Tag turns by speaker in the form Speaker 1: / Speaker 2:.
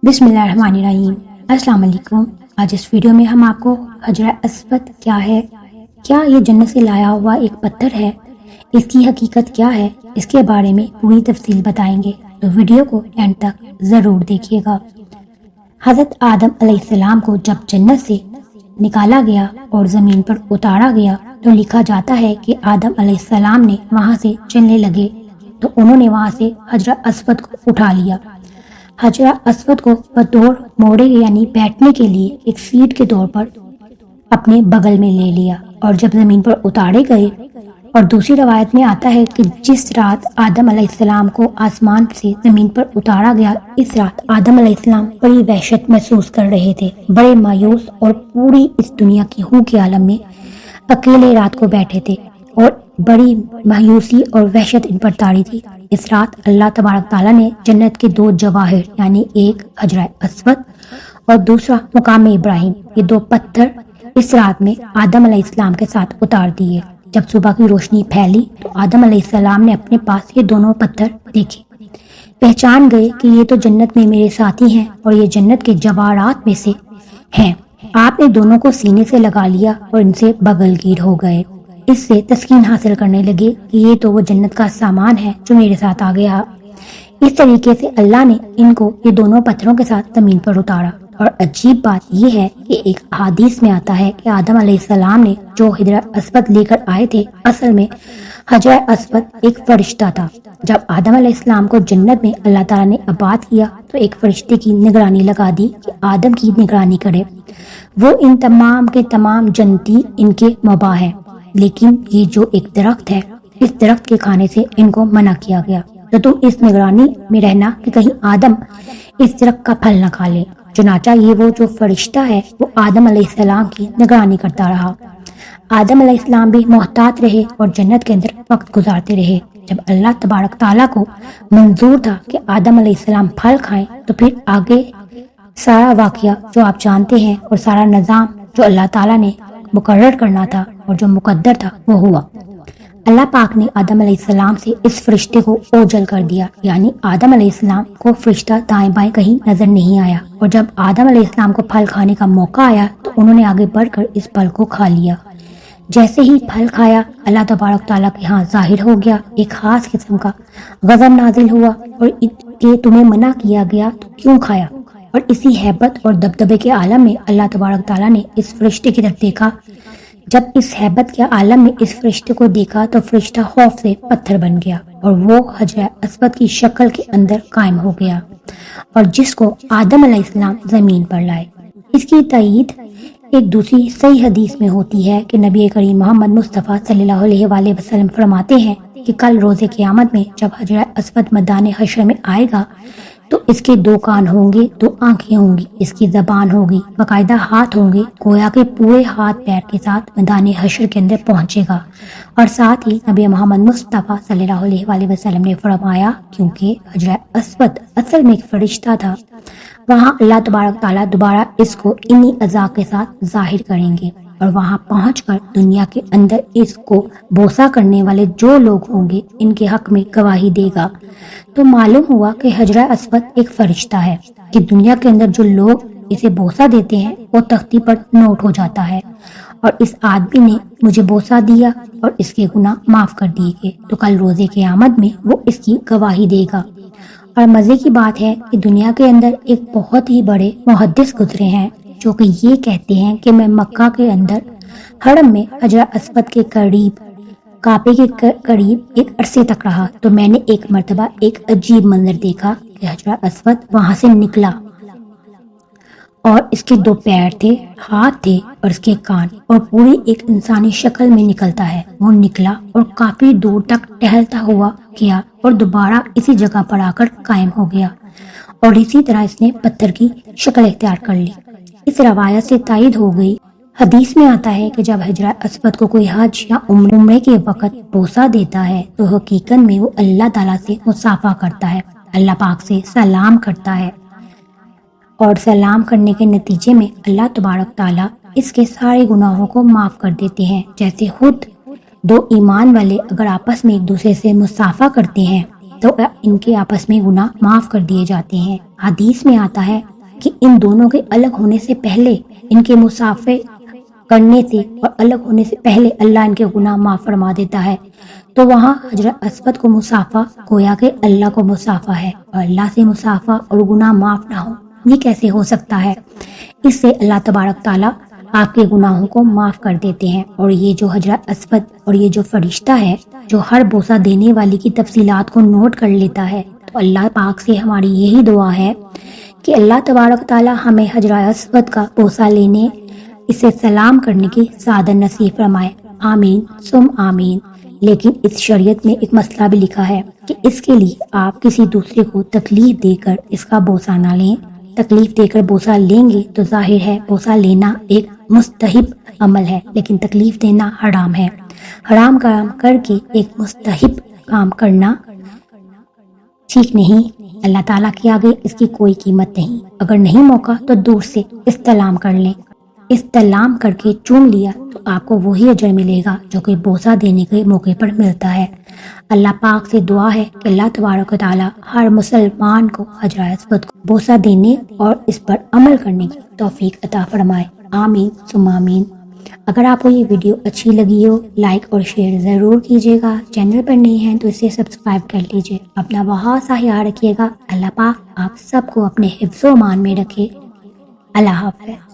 Speaker 1: بسم اللہ الرحمن الرحیم۔ السلام علیکم۔ آج اس ویڈیو میں ہم آپ کو حجر اسود کیا ہے، کیا یہ جنت سے لایا ہوا ایک پتھر ہے، اس کی حقیقت کیا ہے، اس کے بارے میں پوری تفصیل بتائیں گے، تو ویڈیو کو اینڈ تک ضرور دیکھیے گا۔ حضرت آدم علیہ السلام کو جب جنت سے نکالا گیا اور زمین پر اتارا گیا تو لکھا جاتا ہے کہ آدم علیہ السلام نے وہاں سے چلنے لگے تو انہوں نے وہاں سے حجر اسود کو اٹھا لیا۔ حجر اسود کو بطور موڑے یعنی بیٹھنے کے لیے ایک سیٹ کے طور پر اپنے بغل میں لے لیا، اور جب زمین پر اتارے گئے، اور دوسری روایت میں آتا ہے کہ جس رات آدم علیہ السلام کو آسمان سے زمین پر اتارا گیا، اس رات آدم علیہ السلام بڑی وحشت محسوس کر رہے تھے، بڑے مایوس، اور پوری اس دنیا کی ہو کے عالم میں اکیلے رات کو بیٹھے تھے، اور بڑی مایوسی اور وحشت ان پر طاری تھی۔ اس رات اللہ تبارک تعالیٰ نے جنت کے دو جواہر یعنی ایک حجر اسود اور دوسرا مقام ابراہیم، یہ دو پتھر اس رات میں آدم علیہ السلام کے ساتھ اتار دیے۔ جب صبح کی روشنی پھیلی تو آدم علیہ السلام نے اپنے پاس یہ دونوں پتھر دیکھے، پہچان گئے کہ یہ تو جنت میں میرے ساتھی ہیں اور یہ جنت کے جواہرات میں سے ہیں۔ آپ نے دونوں کو سینے سے لگا لیا اور ان سے بغل گیر ہو گئے، اس سے تسکین حاصل کرنے لگے کہ یہ تو وہ جنت کا سامان ہے جو میرے ساتھ آ گیا۔ اس طریقے سے اللہ نے ان کو یہ دونوں پتھروں کے ساتھ زمین پر اتارا۔ اور عجیب بات یہ ہے کہ ایک حدیث میں آتا ہے کہ آدم علیہ السلام نے جو حجر اسود لے کر آئے تھے، اصل میں حجر اسود ایک فرشتہ تھا۔ جب آدم علیہ السلام کو جنت میں اللہ تعالیٰ نے آباد کیا تو ایک فرشتے کی نگرانی لگا دی کہ آدم کی نگرانی کرے، وہ ان تمام کے تمام جنتی ان کے مباح ہیں، لیکن یہ جو ایک درخت ہے، اس درخت کے کھانے سے ان کو منع کیا گیا، تو تم اس نگرانی میں رہنا کہ کہیں آدم اس درخت کا پھل نہ کھا لے۔ چنانچہ یہ وہ جو فرشتہ ہے وہ آدم علیہ السلام کی نگرانی کرتا رہا۔ آدم علیہ السلام بھی محتاط رہے اور جنت کے اندر وقت گزارتے رہے۔ جب اللہ تبارک تعالیٰ کو منظور تھا کہ آدم علیہ السلام پھل کھائیں تو پھر آگے سارا واقعہ جو آپ جانتے ہیں اور سارا نظام جو اللہ تعالیٰ نے مقرر کرنا تھا اور جو مقدر تھا وہ ہوا۔ اللہ پاک نے آدم علیہ السلام سے اس فرشتے کو اوجھل کر دیا، یعنی آدم علیہ السلام کو فرشتہ دائیں بائیں کہیں نظر نہیں آیا، اور جب آدم علیہ السلام کو پھل کھانے کا موقع آیا تو انہوں نے آگے بڑھ کر اس پھل کو کھا لیا۔ جیسے ہی پھل کھایا، اللہ تبارک تعالیٰ کے ہاں ظاہر ہو گیا ایک خاص قسم کا غضب نازل ہوا، اور کہ تمہیں منع کیا گیا تو کیوں کھایا؟ اور اسی ہیبت اور دبدبے کے عالم میں اللہ تبارک تعالیٰ نے اس فرشتے کی طرف دیکھا۔ جب اس ہیبت کے عالم میں اس فرشتے کو دیکھا تو فرشتہ خوف سے پتھر بن گیا اور وہ حجر اسود کی شکل کے اندر قائم ہو گیا، اور جس کو آدم علیہ السلام زمین پر لائے۔ اس کی تائید ایک دوسری صحیح حدیث میں ہوتی ہے کہ نبی کریم محمد مصطفیٰ صلی اللہ علیہ وآلہ وسلم فرماتے ہیں کہ کل روز قیامت میں جب حجر اسود میدان حشر میں آئے گا تو اس کے دو کان ہوں گے، دو آنکھیں ہوں گی، اس کی زبان ہوگی، باقاعدہ ہاتھ ہوں گے، گویا کے پورے ہاتھ پیر کے ساتھ میدان حشر کے اندر پہنچے گا۔ اور ساتھ ہی نبی محمد مصطفیٰ صلی اللہ علیہ وآلہ وسلم نے فرمایا کیونکہ حجر اسود اصل میں ایک فرشتہ تھا، وہاں اللہ تبارک تعالیٰ دوبارہ اس کو انہی اعضاء کے ساتھ ظاہر کریں گے، اور وہاں پہنچ کر دنیا کے اندر اس کو بوسہ کرنے والے جو لوگ ہوں گے ان کے حق میں گواہی دے گا۔ تو معلوم ہوا کہ حجر اسود ایک فرشتہ ہے کہ دنیا کے اندر جو لوگ اسے بوسہ دیتے ہیں وہ تختی پر نوٹ ہو جاتا ہے، اور اس آدمی نے مجھے بوسہ دیا اور اس کے گناہ معاف کر دیے گئے، تو کل روز قیامت میں وہ اس کی گواہی دے گا۔ اور مزے کی بات ہے کہ دنیا کے اندر ایک بہت ہی بڑے محدث گزرے ہیں جو کہ یہ کہتے ہیں کہ میں مکہ کے اندر حرم میں حجر اسود کے قریب، کعبے کے قریب ایک عرصے تک رہا، تو میں نے ایک مرتبہ ایک عجیب منظر دیکھا کہ حجر اسود وہاں سے نکلا اور اس کے دو پیر تھے، ہاتھ تھے اور اس کے کان، اور پوری ایک انسانی شکل میں نکلتا ہے۔ وہ نکلا اور کافی دور تک ٹہلتا ہوا گیا اور دوبارہ اسی جگہ پر آ کر قائم ہو گیا، اور اسی طرح اس نے پتھر کی شکل اختیار کر لی۔ اس روایت سے تائید ہو گئی، حدیث میں آتا ہے کہ جب حجر اسود کو کوئی حج یا عمرے کے وقت بوسہ دیتا ہے تو حقیقت میں وہ اللہ تعالیٰ سے مصافحہ کرتا ہے، اللہ پاک سے سلام کرتا ہے، اور سلام کرنے کے نتیجے میں اللہ تبارک تعالیٰ اس کے سارے گناہوں کو معاف کر دیتے ہیں۔ جیسے خود دو ایمان والے اگر آپس میں ایک دوسرے سے مصافحہ کرتے ہیں تو ان کے آپس میں گناہ معاف کر دیے جاتے ہیں۔ حدیث میں آتا ہے کہ ان دونوں کے الگ ہونے سے پہلے، ان کے مصافحے کرنے سے اور الگ ہونے سے پہلے اللہ ان کے گناہ معاف فرما دیتا ہے۔ تو وہاں حجر اسود کو مصافحہ گویا کہ اللہ کو مصافحہ ہے، اور اللہ سے مصافحہ اور گناہ معاف نہ ہو، یہ کیسے ہو سکتا ہے؟ اس سے اللہ تبارک تعالیٰ آپ کے گناہوں کو معاف کر دیتے ہیں۔ اور یہ جو حجر اسود اور یہ جو فرشتہ ہے جو ہر بوسہ دینے والی کی تفصیلات کو نوٹ کر لیتا ہے، تو اللہ پاک سے ہماری یہی دعا ہے کہ اللہ تبارک تعالیٰ ہمیں حجر اسود کا بوسہ لینے، اسے سلام کرنے کی سعادت نصیب فرمائے، آمین ثم آمین۔ لیکن اس شریعت میں ایک مسئلہ بھی لکھا ہے کہ اس کے لیے آپ کسی دوسرے کو تکلیف دے کر اس کا بوسہ نہ لیں۔ تکلیف دے کر بوسہ لیں گے تو ظاہر ہے بوسہ لینا ایک مستحب عمل ہے، لیکن تکلیف دینا حرام ہے۔ حرام کام کر کے ایک مستحب کام کرنا ٹھیک نہیں۔ اللہ تعالیٰ کے آگے اس کی کوئی قیمت نہیں۔ اگر نہیں موقع تو دور سے استلام کر لیں۔ استلام کر کے چوم لیا تو آپ کو وہی اجر ملے گا جو کہ بوسہ دینے کے موقع پر ملتا ہے۔ اللہ پاک سے دعا ہے کہ اللہ تبارک و تعالیٰ ہر مسلمان کو حجر اسود کو بوسہ دینے اور اس پر عمل کرنے کی توفیق عطا فرمائے، آمین ثم آمین۔ اگر آپ کو یہ ویڈیو اچھی لگی ہو، لائک اور شیئر ضرور کیجیے گا۔ چینل پر نہیں ہیں تو اسے سبسکرائب کر لیجیے۔ اپنا بہت سا خیال رکھیے گا۔ اللہ پاک آپ سب کو اپنے حفظ و امان میں رکھے۔ اللہ حافظ۔